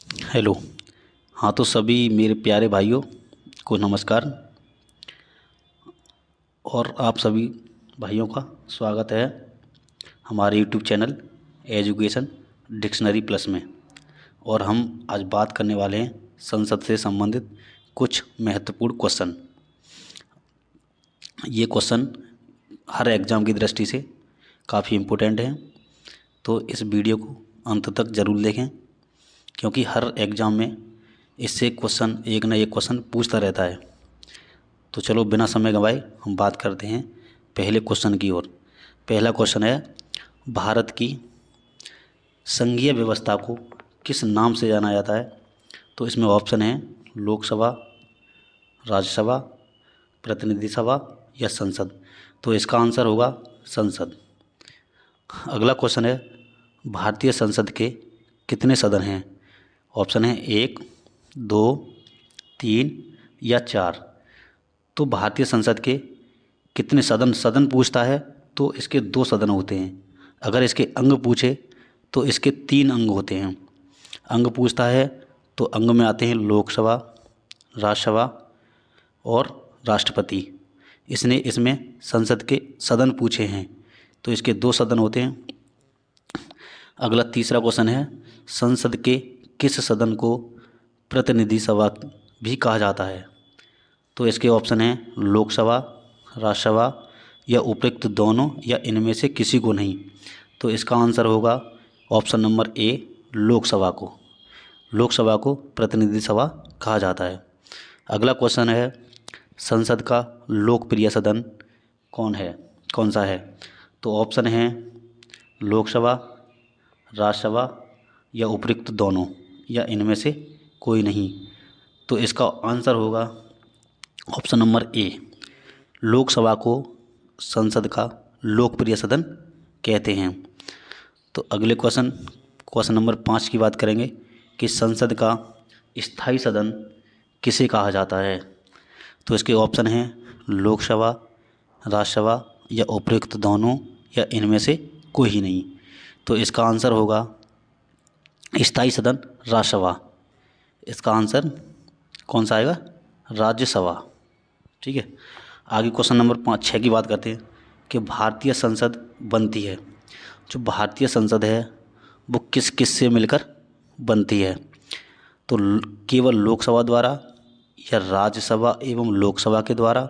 Hello. हाँ, तो सभी मेरे प्यारे भाइयों को नमस्कार। और आप सभी भाइयों का स्वागत है हमारे YouTube channel education dictionary plus में। और हम आज बात करने वाले हैं संसद से संबंधित कुछ महत्वपूर्ण क्वेश्चन। ये क्वेश्चन हर एग्ज़ाम की दृष्टि से काफ़ी इम्पोर्टेंट हैं, तो इस वीडियो को अंत तक ज़रूर देखें, क्योंकि हर एग्ज़ाम में इससे क्वेश्चन एक ना एक क्वेश्चन पूछता रहता है। तो चलो बिना समय गंवाए हम बात करते हैं पहले क्वेश्चन की ओर। पहला क्वेश्चन है, भारत की संघीय व्यवस्था को किस नाम से जाना जाता है? तो इसमें ऑप्शन है लोकसभा, राज्यसभा, प्रतिनिधि सभा या संसद। तो इसका आंसर होगा संसद। अगला क्वेश्चन है, भारतीय संसद के कितने सदन हैं? ऑप्शन है 1, 2, 3 या 4। तो भारतीय संसद के कितने सदन सदन पूछता है तो इसके 2 सदन होते हैं। अगर इसके अंग पूछे तो इसके 3 अंग होते हैं। अंग पूछता है तो अंग में आते हैं लोकसभा, राज्यसभा और राष्ट्रपति। इसने इसमें संसद के सदन पूछे हैं तो इसके 2 सदन होते हैं। अगला तीसरा क्वेश्चन है, संसद के किस सदन को प्रतिनिधि सभा भी कहा जाता है? तो इसके ऑप्शन हैं लोकसभा, राज्यसभा या उपयुक्त दोनों या इनमें से किसी को नहीं। तो इसका आंसर होगा ऑप्शन नंबर ए, लोकसभा को। लोकसभा को प्रतिनिधि सभा कहा जाता है। अगला क्वेश्चन है, संसद का लोकप्रिय सदन कौन सा है? तो ऑप्शन हैं लोकसभा, राज्यसभा या उपयुक्त दोनों या इनमें से कोई नहीं। तो इसका आंसर होगा ऑप्शन नंबर ए, लोकसभा को संसद का लोकप्रिय सदन कहते हैं। तो अगले क्वेश्चन नंबर 5 की बात करेंगे कि संसद का स्थायी सदन किसे कहा जाता है? तो इसके ऑप्शन हैं लोकसभा, राज्यसभा या उपयुक्त दोनों या इनमें से कोई नहीं। तो इसका आंसर होगा स्थायी सदन राज्यसभा। इसका आंसर कौन सा आएगा? राज्यसभा। ठीक है। आगे क्वेश्चन नंबर 6 की बात करते हैं कि भारतीय संसद बनती है। जो भारतीय संसद है वो किस किस से मिलकर बनती है? तो केवल लोकसभा द्वारा या राज्यसभा एवं लोकसभा के द्वारा,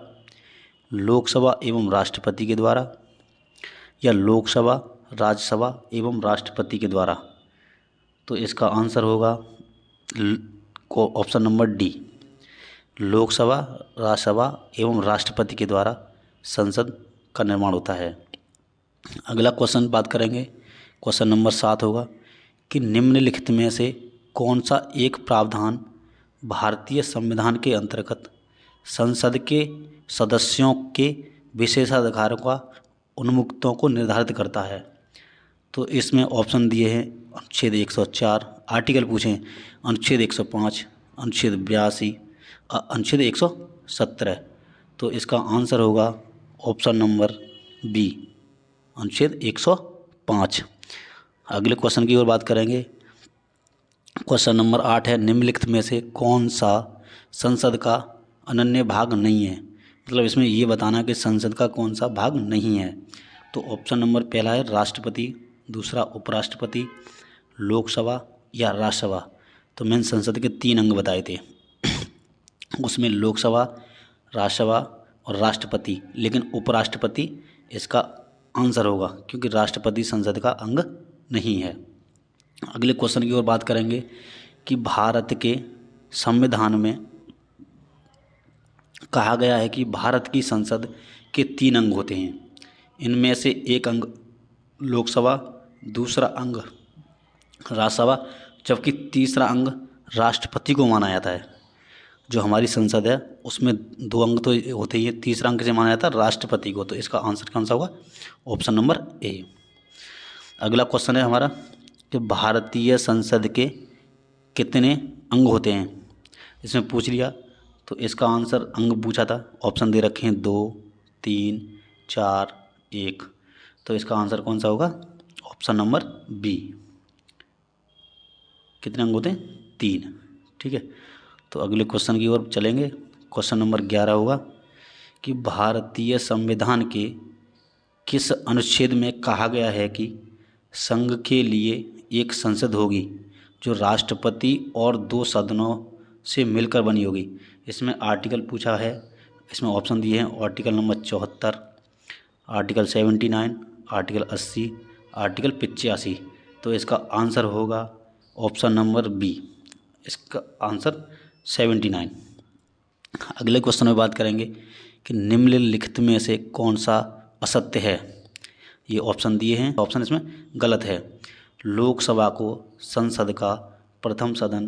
लोकसभा एवं राष्ट्रपति के द्वारा या लोकसभा, राज्यसभा एवं राष्ट्रपति के द्वारा। तो इसका आंसर होगा option number D, Lok Sabha, Rajya Sabha एवं राष्ट्रपति के द्वारा संसद का निर्माण होता है। अगला क्वेश्चन बात करेंगे, क्वेश्चन नंबर 7 होगा कि निम्नलिखित में से कौन सा एक प्रावधान भारतीय संविधान के अंतर्गत संसद के सदस्यों के विशेषाधिकारों का उन्मुक्तों को निर्धारित करता है? तो इसमें ऑप्शन दिए हैं अनुच्छेद 104, आर्टिकल पूछे हैं अनुच्छेद 105, अनुच्छेद 82, अनुच्छेद 117। तो इसका आंसर होगा ऑप्शन नंबर बी, अनुच्छेद 105। अगले क्वेश्चन की ओर बात करेंगे। क्वेश्चन नंबर 8 है, निम्नलिखित में से कौन सा संसद का अनन्य भाग नहीं है? मतलब इसमें ये बताना कि संसद का कौन सा भाग नहीं है। तो ऑप्शन नंबर पहला है राष्ट्रपति, दूसरा उपराष्ट्रपति, लोकसभा या राज्यसभा। तो मैंने संसद के 3 अंग बताए थे उसमें लोकसभा, राज्यसभा और राष्ट्रपति, लेकिन उपराष्ट्रपति इसका आंसर होगा क्योंकि राष्ट्रपति संसद का अंग नहीं है। अगले क्वेश्चन की ओर बात करेंगे कि भारत के संविधान में कहा गया है कि भारत की संसद के 3 अंग होते हैं। इनमें से एक अंग लोकसभा, दूसरा अंग राज्यसभा, जबकि तीसरा अंग राष्ट्रपति को माना जाता है। जो हमारी संसद है उसमें 2 अंग तो होते ही हैं, तीसरा अंग से माना जाता है राष्ट्रपति को। तो इसका आंसर कौन सा होगा? Option number A. अगला क्वेश्चन है हमारा कि भारतीय संसद के कितने अंग होते हैं? इसमें पूछ लिया तो इसका आंसर अंग पूछा था, ऑप्शन दे रखे हैं 2, 3, 4, 1। तो इसका आंसर कौन सा होगा? Option number B. कितने अंग होते हैं? 3। ठीक है, तो अगले क्वेश्चन की ओर चलेंगे। क्वेश्चन नंबर 11 होगा कि भारतीय संविधान के किस अनुच्छेद में कहा गया है कि संघ के लिए एक संसद होगी जो राष्ट्रपति और 2 सदनों से मिलकर बनी होगी। इसमें आर्टिकल पूछा है, इसमें ऑप्शन दिए हैं article number 74, article 79, article 80, article 85। तो इसका आंसर होगा ऑप्शन नंबर बी, इसका आंसर 79। अगले क्वेश्चन में बात करेंगे कि निम्नलिखित में से कौन सा असत्य है। ये ऑप्शन दिए हैं, ऑप्शन इसमें गलत है। लोकसभा को संसद का प्रथम सदन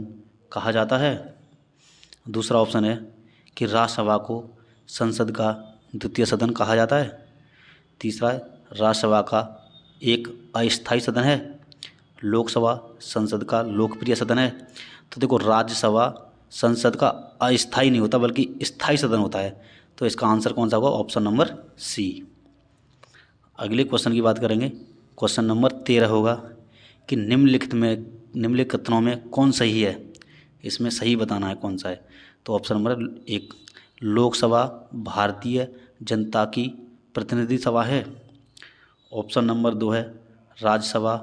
कहा जाता है। दूसरा ऑप्शन है कि राज्यसभा को संसद का द्वितीय सदन कहा जाता है। तीसरा है राज्यसभा का एक अस्थायी सदन है। लोकसभा संसद का लोकप्रिय सदन है। तो देखो, राज्यसभा संसद का अस्थायी नहीं होता बल्कि स्थायी सदन होता है। तो इसका आंसर कौन सा होगा? Option number C. अगले क्वेश्चन की बात करेंगे। क्वेश्चन नंबर 13 होगा कि निम्नलिखितों में कौन सही है। इसमें सही बताना है कौन सा है। तो ऑप्शन नंबर 1 लोकसभा भारतीय जनता की प्रतिनिधि सभा है। ऑप्शन नंबर 2 है राज्यसभा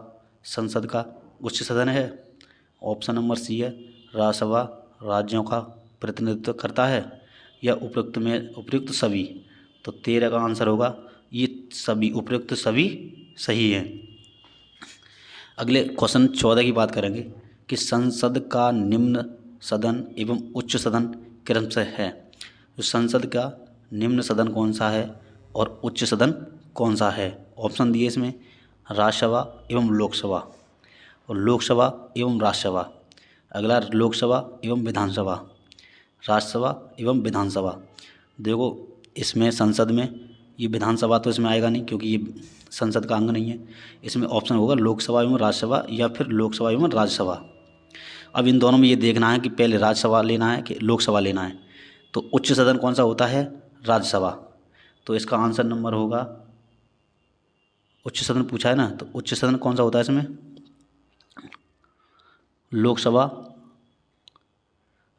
संसद का उच्च सदन है। ऑप्शन नंबर सी है राज्यसभा राज्यों का प्रतिनिधित्व करता है, या उपयुक्त सभी। तो 13 का आंसर होगा ये सभी, उपयुक्त सभी सही हैं। अगले क्वेश्चन 14 की बात करेंगे कि संसद का निम्न सदन एवं उच्च सदन क्रम से है। तो संसद का निम्न सदन कौन सा है और उच्च सदन कौन सा है? ऑप्शन दिए इसमें राज्यसभा एवं लोकसभा और लोकसभा एवं राज्यसभा। अगला लोकसभा एवं विधानसभा, राज्यसभा एवं विधानसभा। देखो, इसमें संसद में ये विधानसभा तो इसमें आएगा नहीं क्योंकि ये संसद का अंग नहीं है। इसमें ऑप्शन होगा लोकसभा एवं राज्यसभा या फिर लोकसभा एवं राज्यसभा। अब इन दोनों में ये देखना है कि पहले राज्यसभा लेना है कि लोकसभा लेना है। तो उच्च सदन कौन सा होता है? राज्यसभा। तो इसका आंसर नंबर होगा, उच्च सदन पूछा है ना, तो उच्च सदन कौन सा होता है इसमें? लोकसभा।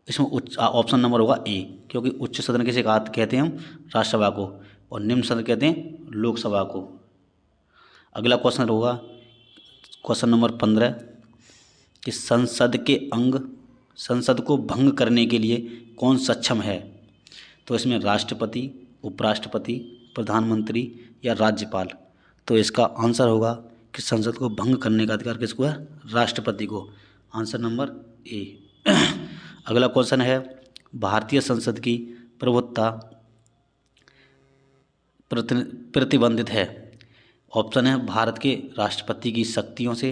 इसमें ऑप्शन नंबर होगा ए, क्योंकि उच्च सदन किसे कहते हैं हम? राज्यसभा को, और निम्न सदन कहते हैं लोकसभा को। अगला क्वेश्चन होगा क्वेश्चन नंबर 15 कि संसद को भंग करने के लिए कौन सक्षम है? तो इसमें राष्ट्रपति, उपराष्ट्रपति, प्रधानमंत्री या राज्यपाल। तो इसका आंसर होगा कि संसद को भंग करने का अधिकार किसको है? राष्ट्रपति को। Answer number A. अगला क्वेश्चन है भारतीय संसद की प्रभुत्ता प्रतिबंधित है। ऑप्शन है भारत के राष्ट्रपति की शक्तियों से,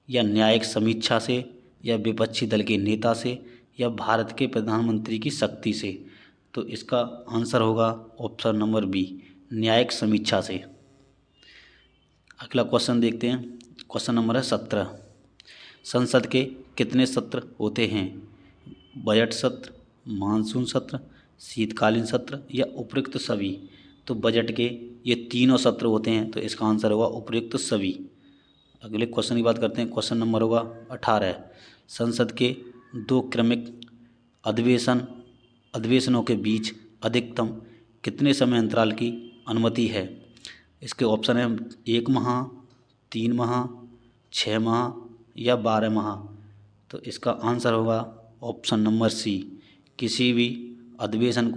या न्यायिक समीक्षा से, या विपक्षी दल के नेता से, या भारत के प्रधानमंत्री की शक्ति से। तो इसका आंसर होगा ऑप्शन नंबर बी, न्यायिक समीक्षा से। अगला क्वेश्चन देखते हैं। क्वेश्चन नंबर है 17। संसद के कितने सत्र होते हैं? बजट सत्र, मानसून सत्र, शीतकालीन सत्र या उपयुक्त सभी। तो बजट के ये तीनों सत्र होते हैं। तो इसका आंसर होगा उपयुक्त सभी। अगले क्वेश्चन की बात करते हैं। क्वेश्चन नंबर होगा 18। संसद के 2 क्रमिक अधिवेशनों के बीच अधिकतम कितने समय अंतराल की अनुमति है? इसके ऑप्शन है 1 माह, 3 माह, 6 माह या 12 माह। तो इसका आंसर होगा ऑप्शन नंबर सी, किसी भी अधिवेशन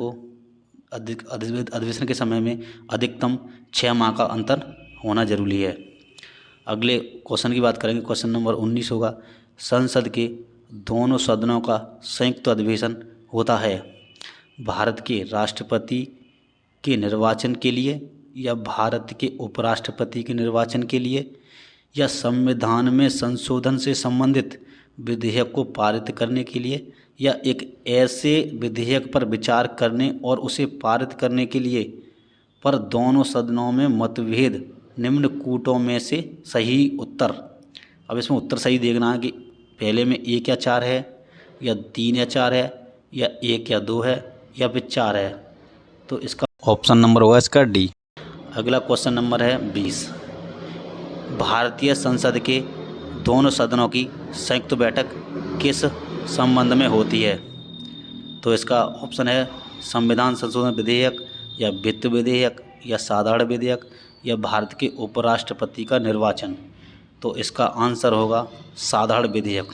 के समय में अधिकतम 6 माह का अंतर होना जरूरी है। अगले क्वेश्चन की बात करेंगे। क्वेश्चन नंबर 19 होगा संसद के दोनों सदनों का संयुक्त अधिवेशन होता है भारत के राष्ट्रपति के निर्वाचन के लिए, या भारत के उपराष्ट्रपति के निर्वाचन के लिए, या संविधान में संशोधन से संबंधित विधेयक को पारित करने के लिए, या एक ऐसे विधेयक पर विचार करने और उसे पारित करने के लिए। पर दोनों सदनों में मतभेद निम्न कूटों में से सही उत्तर। अब इसमें उत्तर सही देखना है कि पहले में 1 या 4 है, या 3 या 4 है, या 1 या 2 है, या फिर 4 है। तो इसका ऑप्शन नंबर होगा इसका डी। अगला क्वेश्चन नंबर है 20। भारतीय संसद के दोनों सदनों की संयुक्त बैठक किस संबंध में होती है? तो इसका ऑप्शन है संविधान संशोधन विधेयक, या वित्त विधेयक, या साधारण विधेयक, या भारत के उपराष्ट्रपति का निर्वाचन। तो इसका आंसर होगा साधारण विधेयक,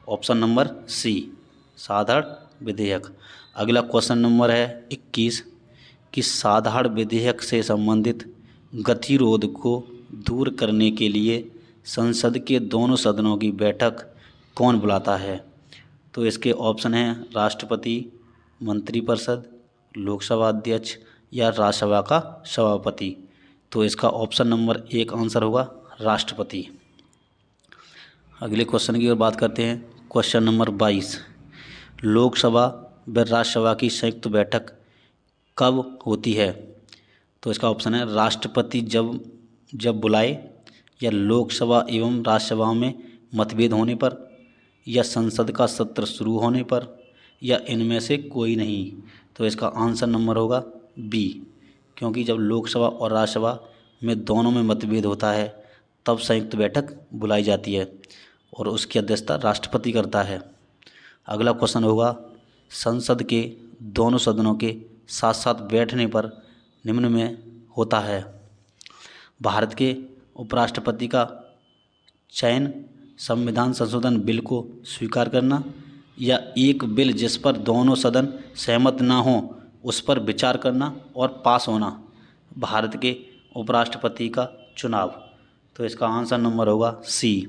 ऑप्शन नंबर सी, साधारण विधेयक। अगला क्वेश्चन नंबर है 21 कि साधारण विधेयक से संबंधित गतिरोध को दूर करने के लिए संसद के दोनों सदनों की बैठक कौन बुलाता है? तो इसके ऑप्शन हैं राष्ट्रपति, मंत्रिपरिषद, लोकसभा अध्यक्ष, या राज्यसभा का सभापति। तो इसका ऑप्शन नंबर 1 आंसर होगा राष्ट्रपति। अगले क्वेश्चन की ओर बात करते हैं। क्वेश्चन नंबर 22, लोकसभा व राज्यसभा की संयुक्त बैठक कब होती है? तो इसका ऑप्शन है राष्ट्रपति जब बुलाए, या लोकसभा एवं राज्यसभा में मतभेद होने पर, या संसद का सत्र शुरू होने पर, या इनमें से कोई नहीं। तो इसका आंसर नंबर होगा बी, क्योंकि जब लोकसभा और राज्यसभा में दोनों में मतभेद होता है तब संयुक्त बैठक बुलाई जाती है और उसकी अध्यक्षता राष्ट्रपति करता है। अगला क्वेश्चन होगा संसद के दोनों सदनों के साथ साथ बैठने पर निम्न में होता है। भारत के उपराष्ट्रपति का चयन, संविधान संशोधन बिल को स्वीकार करना, या एक बिल जिस पर दोनों सदन सहमत ना हो उस पर विचार करना और पास होना। भारत के उपराष्ट्रपति का चुनाव। तो इसका आंसर नंबर होगा सी,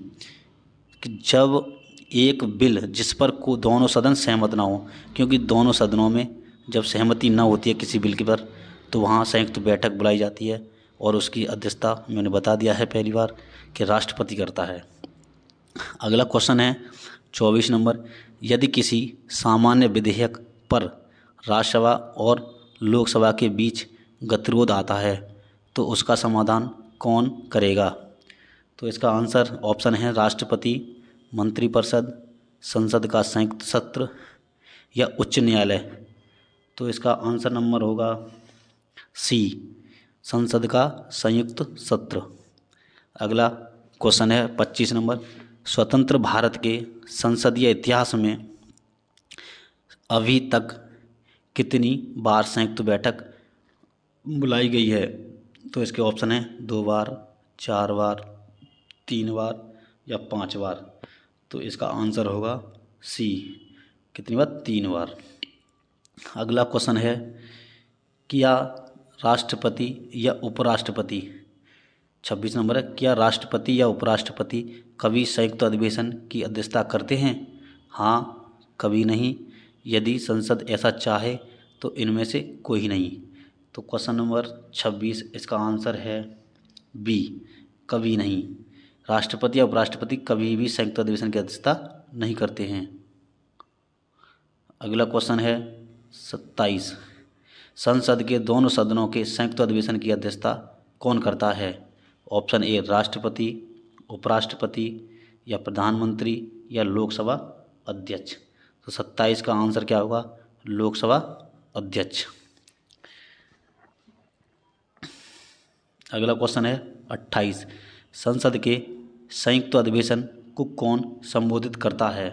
कि जब एक बिल जिस पर को दोनों सदन सहमत ना हो, क्योंकि दोनों सदनों में जब सहमति ना होती है किसी बिल के पर तो वहाँ संयुक्त बैठक बुलाई जाती है और उसकी अध्यक्षता मैंने बता दिया है पहली बार कि राष्ट्रपति करता है। अगला क्वेश्चन है 24 नंबर, यदि किसी सामान्य विधेयक पर राज्यसभा और लोकसभा के बीच गतिरोध आता है तो उसका समाधान कौन करेगा? तो इसका आंसर ऑप्शन है राष्ट्रपति, मंत्रिपरिषद, संसद का संयुक्त सत्र, या उच्च न्यायालय। तो इसका आंसर नंबर होगा सी, संसद का संयुक्त सत्र। अगला क्वेश्चन है 25 नंबर, स्वतंत्र भारत के संसदीय इतिहास में अभी तक कितनी बार संयुक्त बैठक बुलाई गई है? तो इसके ऑप्शन है 2 बार, 4 बार, 3 बार, या 5 बार। तो इसका आंसर होगा सी, कितनी बार? 3 बार। अगला क्वेश्चन है क्या राष्ट्रपति या उपराष्ट्रपति, 26 नंबर है, क्या राष्ट्रपति या उपराष्ट्रपति कभी संयुक्त अधिवेशन की अध्यक्षता करते हैं? हाँ, कभी नहीं, यदि संसद ऐसा चाहे तो इनमें से कोई नहीं। तो क्वेश्चन नंबर 26 इसका आंसर है बी, कभी नहीं। राष्ट्रपति या उपराष्ट्रपति कभी भी संयुक्त अधिवेशन की अध्यक्षता नहीं करते हैं। अगला क्वेश्चन है 27, संसद के दोनों सदनों के संयुक्त अधिवेशन की अध्यक्षता कौन करता है? ऑप्शन ए राष्ट्रपति, उपराष्ट्रपति, या प्रधानमंत्री, या लोकसभा अध्यक्ष। तो 27 का आंसर क्या होगा? लोकसभा अध्यक्ष। अगला क्वेश्चन है 28, संसद के संयुक्त अधिवेशन को कौन संबोधित करता है?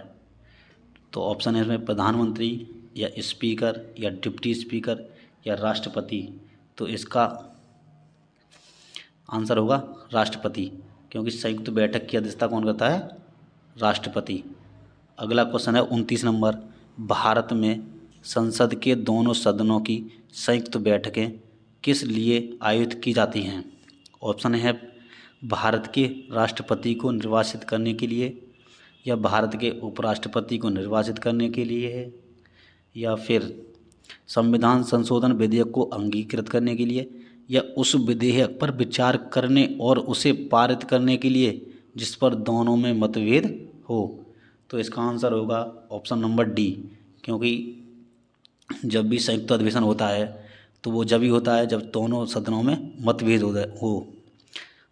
तो ऑप्शन है इसमें प्रधानमंत्री, या स्पीकर, या डिप्टी स्पीकर, या राष्ट्रपति। तो इसका आंसर होगा राष्ट्रपति, क्योंकि संयुक्त बैठक की अध्यक्षता कौन करता है? राष्ट्रपति। अगला क्वेश्चन है 29 नंबर, भारत में संसद के दोनों सदनों की संयुक्त बैठकें किस लिए आयोजित की जाती हैं? ऑप्शन है भारत के राष्ट्रपति को निर्वाचित करने के लिए, या भारत के उपराष्ट्रपति को निर्वाचित करने के लिए है, या फिर संविधान संशोधन विधेयक को अंगीकृत करने के लिए, या उस विधेयक पर विचार करने और उसे पारित करने के लिए जिस पर दोनों में मतभेद हो। तो इसका आंसर होगा ऑप्शन नंबर डी, क्योंकि जब भी संयुक्त अधिवेशन होता है तो वो जब ही होता है जब दोनों सदनों में मतभेद हो।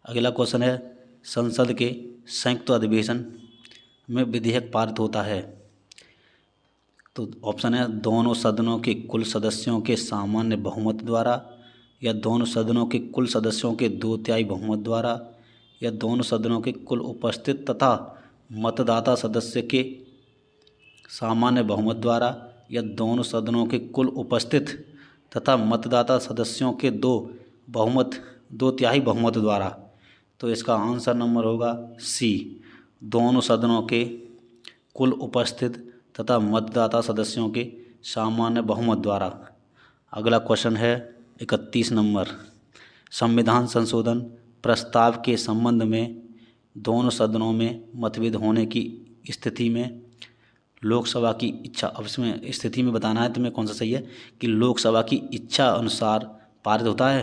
अगला क्वेश्चन है संसद के संयुक्त अधिवेशन में विधेयक पारित होता है। तो ऑप्शन है दोनों सदनों के कुल सदस्यों के सामान्य बहुमत द्वारा, या दोनों सदनों के कुल सदस्यों के 2/3 बहुमत द्वारा, या दोनों सदनों के कुल उपस्थित तथा मतदाता सदस्य के सामान्य बहुमत द्वारा या दोनों सदनों के कुल उपस्थित तथा मतदाता सदस्यों के दो तिहाई बहुमत द्वारा। तो इसका आंसर नंबर होगा सी, दोनों सदनों के कुल उपस्थित तथा मतदाता सदस्यों के सामान्य बहुमत द्वारा। अगला क्वेश्चन है 31 नंबर, संविधान संशोधन प्रस्ताव के संबंध में दोनों सदनों में मतभेद होने की स्थिति में लोकसभा की इच्छा, अब इसमें स्थिति में बताना है तुम्हें कौन सा सही है, कि लोकसभा की इच्छा अनुसार पारित होता है,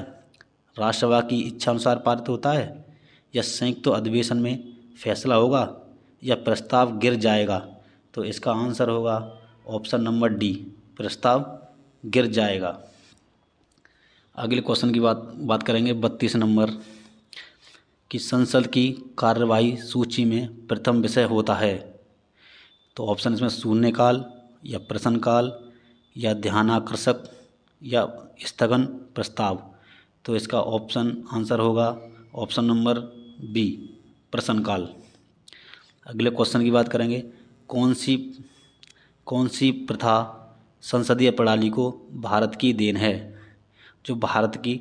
राज्यसभा की इच्छा अनुसार पारित होता है, या संयुक्त अधिवेशन में फैसला होगा, या प्रस्ताव गिर जाएगा। तो इसका आंसर होगा ऑप्शन नंबर डी, प्रस्ताव गिर जाएगा। अगले क्वेश्चन की बात करेंगे 32 नंबर, कि संसद की कार्यवाही सूची में प्रथम विषय होता है। तो ऑप्शन इसमें शून्यकाल, या प्रश्नकाल, या ध्यानाकर्षक, या स्थगन प्रस्ताव। तो इसका ऑप्शन आंसर होगा ऑप्शन नंबर बी, प्रश्नकाल। अगले क्वेश्चन की बात करेंगे, कौन सी प्रथा संसदीय प्रणाली को भारत की देन है। जो भारत की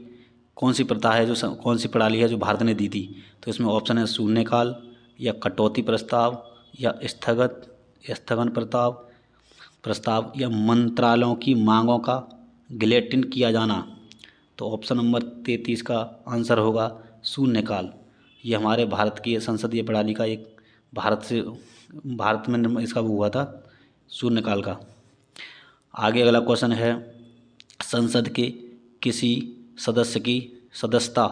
कौन सी प्रथा है, कौन सी प्रणाली है जो भारत ने दी थी। तो इसमें ऑप्शन है शून्यकाल, या कटौती प्रस्ताव, या स्थगन प्रस्ताव, या मंत्रालयों की मांगों का गिलेटिन किया जाना। तो ऑप्शन नंबर 33 का आंसर होगा शून्यकाल। ये हमारे भारत की संसदीय प्रणाली का एक भारत में इसका वो हुआ था, शून्यकाल का। आगे अगला क्वेश्चन है, संसद के किसी सदस्य की सदस्यता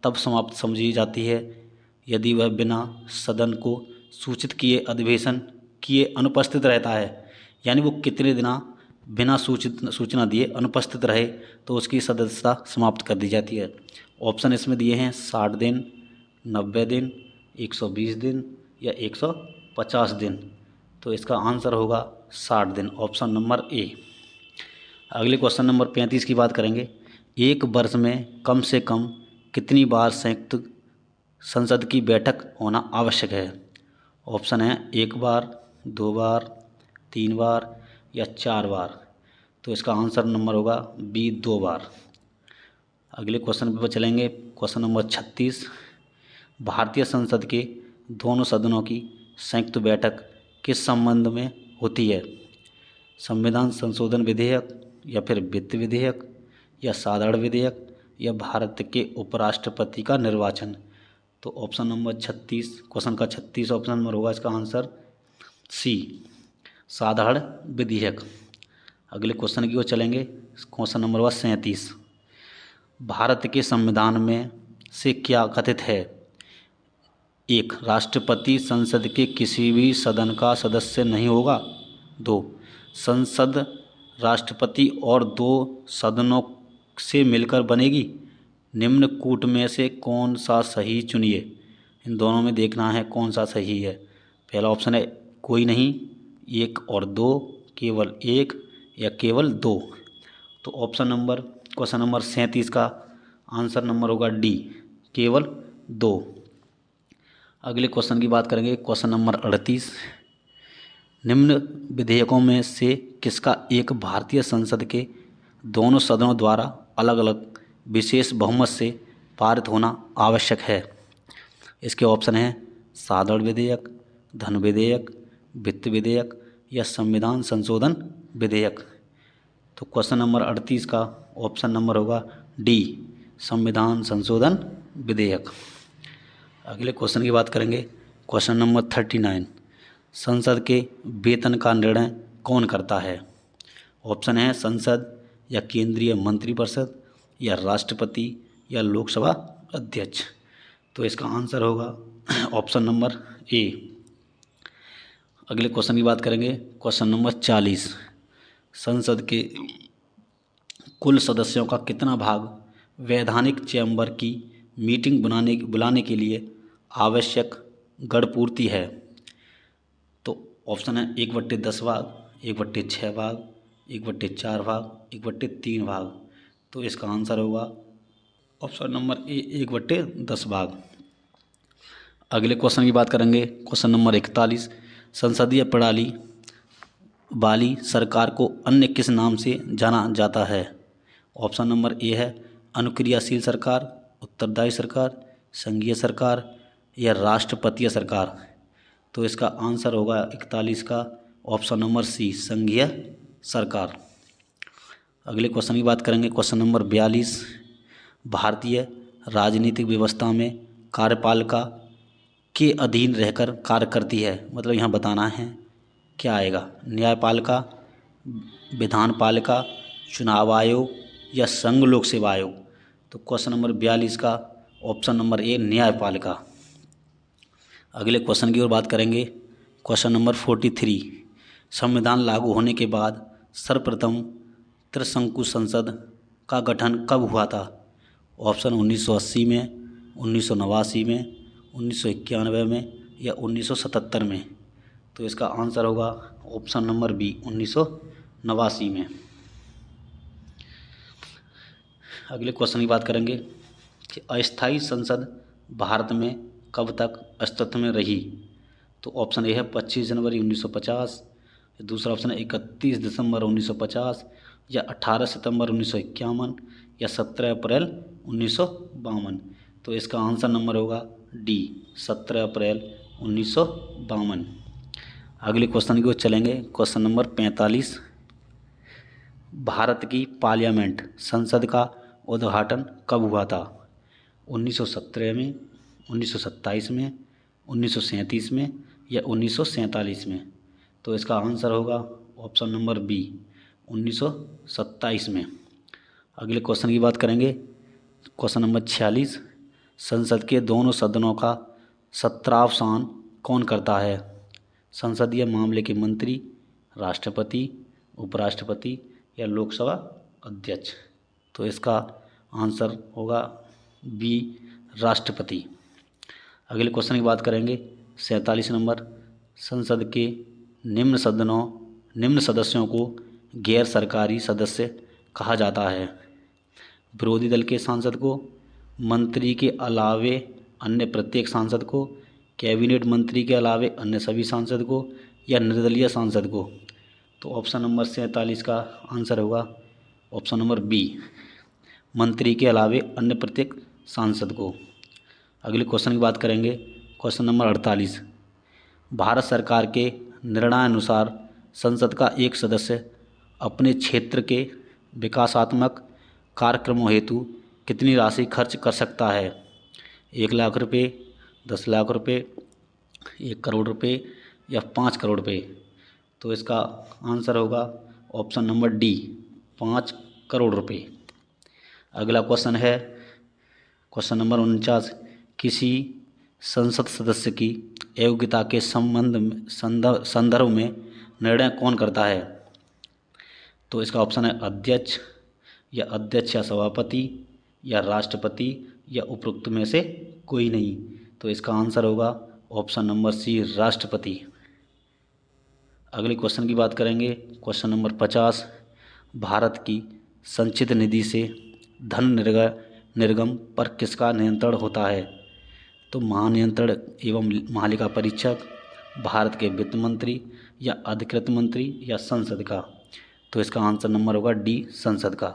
तब समाप्त समझी जाती है यदि वह बिना सदन को सूचित किए अधिवेशन किए अनुपस्थित रहता है। यानी वो कितने दिन बिना सूचना दिए अनुपस्थित रहे तो उसकी सदस्यता समाप्त कर दी जाती है। ऑप्शन इसमें दिए हैं 60 दिन, 90 दिन, 120 दिन, या 150 दिन। तो इसका आंसर होगा 60 दिन, ऑप्शन नंबर ए। अगले क्वेश्चन नंबर 35 की बात करेंगे, एक वर्ष में कम से कम कितनी बार संयुक्त संसद की बैठक होना आवश्यक है। ऑप्शन है 1 बार, 2 बार, 3 बार, या 4 बार। तो इसका आंसर नंबर होगा बी, 2 बार। अगले क्वेश्चन पर चलेंगे, क्वेश्चन नंबर 36, भारतीय संसद के दोनों सदनों की संयुक्त बैठक किस संबंध में होती है। संविधान संशोधन विधेयक, या फिर वित्त विधेयक, या साधारण विधेयक, या भारत के उपराष्ट्रपति का निर्वाचन। तो ऑप्शन नंबर 36, क्वेश्चन का 36 ऑप्शन नंबर होगा इसका आंसर सी, साधारण विधेयक। अगले क्वेश्चन की ओर चलेंगे, क्वेश्चन नंबर हुआ 37, भारत के संविधान में से क्या कथित है। 1, राष्ट्रपति संसद के किसी भी सदन का सदस्य नहीं होगा। 2, संसद राष्ट्रपति और 2 सदनों से मिलकर बनेगी। निम्न कूट में से कौन सा सही चुनिए। इन दोनों में देखना है कौन सा सही है। पहला ऑप्शन है कोई नहीं, 1 और 2, केवल 1, या केवल 2। तो क्वेश्चन नंबर 37 का आंसर नंबर होगा डी, केवल 2। अगले क्वेश्चन की बात करेंगे, क्वेश्चन नंबर 38, निम्न विधेयकों में से किसका एक भारतीय संसद के दोनों सदनों द्वारा अलग अलग विशेष बहुमत से पारित होना आवश्यक है। इसके ऑप्शन हैं साधारण विधेयक, धन विधेयक, वित्त विधेयक, या संविधान संशोधन विधेयक। तो क्वेश्चन नंबर 38 का ऑप्शन नंबर होगा डी, संविधान संशोधन विधेयक। अगले क्वेश्चन की बात करेंगे, क्वेश्चन नंबर 39, संसद के वेतन का निर्णय कौन करता है। ऑप्शन है संसद, या केंद्रीय मंत्रिपरिषद, या राष्ट्रपति, या लोकसभा अध्यक्ष। तो इसका आंसर होगा ऑप्शन नंबर ए। अगले क्वेश्चन की बात करेंगे, क्वेश्चन नंबर 40, संसद के कुल सदस्यों का कितना भाग वैधानिक चैम्बर की मीटिंग बुलाने के लिए आवश्यक गणपूर्ति है। तो ऑप्शन है 1/10 भाग, 1/6 भाग, 1/4 भाग, 1/3 भाग। तो इसका आंसर होगा ऑप्शन नंबर ए, 1/10 भाग। अगले क्वेश्चन की बात करेंगे, क्वेश्चन नंबर 41, संसदीय प्रणाली वाली सरकार को अन्य किस नाम से जाना जाता है? ऑप्शन नंबर ए है अनुक्रियाशील सरकार, उत्तरदायी सरकार, संघीय सरकार या राष्ट्रपतीय सरकार। तो इसका आंसर होगा 41 का ऑप्शन नंबर सी, संघीय सरकार। अगले क्वेश्चन की बात करेंगे, क्वेश्चन नंबर 42। भारतीय राजनीतिक व्यवस्था में कार्यपालिका के अधीन रहकर कार्य करती है, मतलब यहाँ बताना है क्या आएगा, न्यायपालिका, विधानपालिका, चुनाव आयोग या संघ लोक सेवा आयोग। तो क्वेश्चन नंबर 42 का ऑप्शन नंबर ए, न्यायपालिका। अगले क्वेश्चन की ओर बात करेंगे, क्वेश्चन नंबर 43। संविधान लागू होने के बाद सर्वप्रथम त्रिशंकु संसद का गठन कब हुआ था? ऑप्शन 1980 में, 1989 में, 1991 में या 1977 में। तो इसका आंसर होगा ऑप्शन नंबर बी, 1989 में। अगले क्वेश्चन की बात करेंगे कि अस्थायी संसद भारत में कब तक अस्तित्व में रही? तो ऑप्शन ए है 25 जनवरी 1950, दूसरा ऑप्शन है 31 दिसंबर 1950 या 18 सितंबर 1951 या 17 अप्रैल 1952। तो इसका आंसर नंबर होगा डी, 17 अप्रैल 1952। अगले क्वेश्चन की ओर चलेंगे, क्वेश्चन नंबर 45। भारत की पार्लियामेंट संसद का उद्घाटन कब हुआ था? 1917 में, 1927 में, 1937 में या 1947 में। तो इसका आंसर होगा ऑप्शन नंबर बी, 1927 में। अगले क्वेश्चन की बात करेंगे, क्वेश्चन नंबर 46। संसद के दोनों सदनों का सत्रावसान कौन करता है? संसदीय मामले के मंत्री, राष्ट्रपति, उपराष्ट्रपति या लोकसभा अध्यक्ष। तो इसका आंसर होगा बी, राष्ट्रपति। अगले क्वेश्चन की बात करेंगे, 47 नंबर। संसद के निम्न सदस्यों को गैर सरकारी सदस्य कहा जाता है? विरोधी दल के सांसद को, मंत्री के अलावे अन्य प्रत्येक सांसद को, कैबिनेट मंत्री के अलावे अन्य सभी सांसद को या निर्दलीय सांसद को। तो ऑप्शन नंबर 47 का आंसर होगा ऑप्शन नंबर बी, मंत्री के अलावे अन्य प्रत्येक सांसद को। अगले क्वेश्चन की बात करेंगे, क्वेश्चन नंबर 48। भारत सरकार के निर्णयानुसार संसद का एक सदस्य अपने क्षेत्र के विकासात्मक कार्यक्रमों हेतु कितनी राशि खर्च कर सकता है? 1 लाख रुपये, 10 लाख रुपये, 1 करोड़ रुपये या 5 करोड़ रुपये। तो इसका आंसर होगा ऑप्शन नंबर डी, 5 करोड़ रुपये। अगला क्वेश्चन है क्वेश्चन नंबर 49। किसी संसद सदस्य की योग्यता के संदर्भ में निर्णय कौन करता है? तो इसका ऑप्शन है अध्यक्ष या सभापति या राष्ट्रपति या उपरोक्त में से कोई नहीं। तो इसका आंसर होगा ऑप्शन नंबर सी, राष्ट्रपति। अगले क्वेश्चन की बात करेंगे, क्वेश्चन नंबर 50। भारत की संचित निधि से धन निर्गम पर किसका नियंत्रण होता है? तो महानियंत्रक एवं महालेखा परीक्षक, भारत के वित्त मंत्री या अधिकृत मंत्री या संसद का। तो इसका आंसर नंबर होगा डी, संसद का।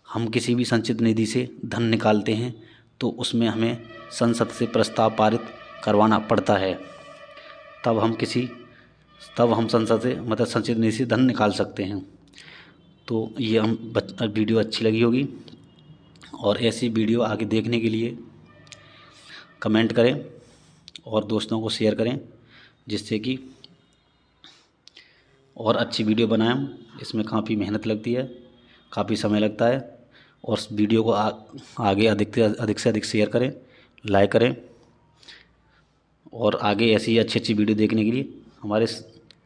हम किसी भी संचित निधि से धन निकालते हैं तो उसमें हमें संसद से प्रस्ताव पारित करवाना पड़ता है, तब हम संसद से मतलब संचित निधि से धन निकाल सकते हैं। तो ये वीडियो अच्छी लगी होगी, और ऐसी वीडियो आगे देखने के लिए कमेंट करें और दोस्तों को शेयर करें, जिससे कि और अच्छी वीडियो बनाएं। इसमें काफ़ी मेहनत लगती है, काफ़ी समय लगता है, और वीडियो को आगे अधिक से अधिक शेयर करें, लाइक करें, और आगे ऐसी अच्छी वीडियो देखने के लिए हमारे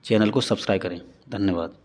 चैनल को सब्सक्राइब करें। धन्यवाद।